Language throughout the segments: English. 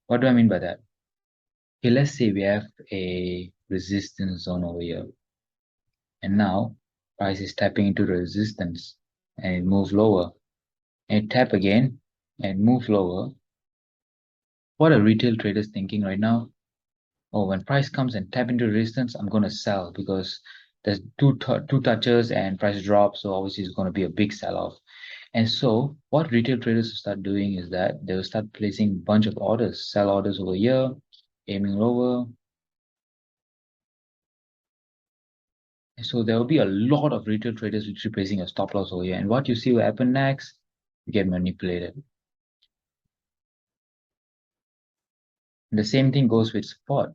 What do I mean by that? Okay, let's say we have a resistance zone over here, and now price is tapping into the resistance and it moves lower, and it tap again and move lower. What are retail traders thinking right now? Oh, when price comes and tap into resistance, I'm going to sell because there's two touches and price drops, so obviously it's going to be a big sell-off. And so what retail traders will start doing is that they will start placing a bunch of orders, sell orders over here, aiming lower. And so there will be a lot of retail traders which are placing a stop loss over here. And what you see will happen next, you get manipulated. And the same thing goes with support.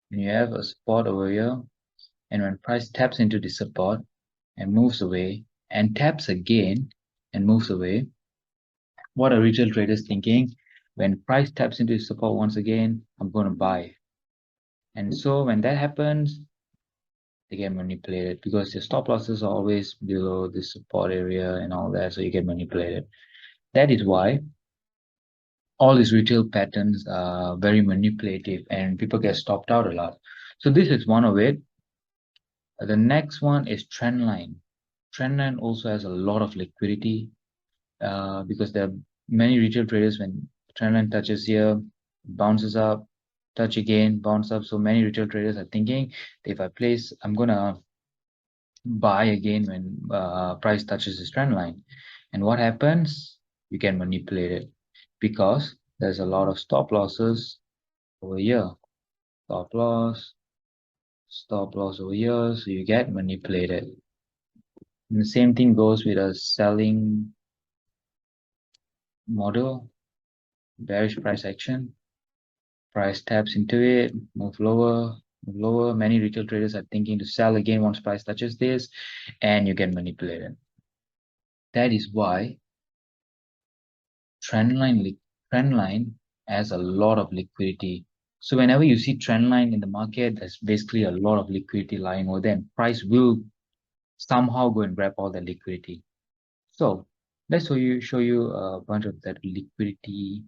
When you have a support over here, and when price taps into the support and moves away, and taps again and moves away, what are retail traders thinking? When price taps into support once again, I'm going to buy. And so when that happens, they get manipulated because your stop losses are always below the support area and all that, so you get manipulated. That is why all these retail patterns are very manipulative and people get stopped out a lot. So this is one of it. The next one is trendline. Trendline also has a lot of liquidity because there are many retail traders. When trendline touches here, bounces up, touch again, bounce up. So many retail traders are thinking, if I place, I'm gonna buy again when price touches this trend line. And what happens? You get manipulated because there's a lot of stop losses over here. Stop loss over here, so you get manipulated. And the same thing goes with a selling model, bearish price action. Price taps into it, move lower, move lower. Many retail traders are thinking to sell again once price touches this, and you get manipulated. That is why trendline has a lot of liquidity. So whenever you see trendline in the market, there's basically a lot of liquidity lying over there, and price will somehow go and grab all that liquidity. So let's show you a bunch of that liquidity,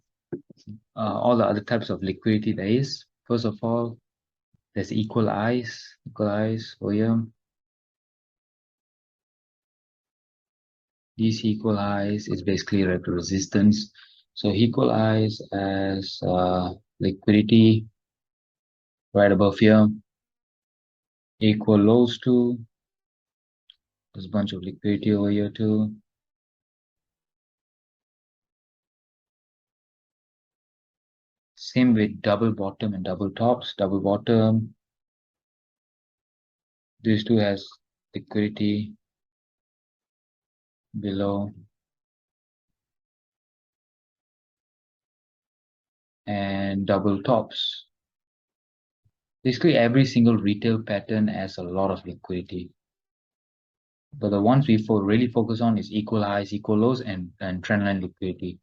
all the other types of liquidity there is. First of all, there's equal eyes over here. These equal eyes is basically like resistance. So equal eyes as liquidity right above here. Equal lows too. There's a bunch of liquidity over here too. Same with double bottom and double tops. Double bottom, these two has liquidity below. And double tops. Basically, every single retail pattern has a lot of liquidity. But the ones we really focus on is equal highs, equal lows, and trendline liquidity.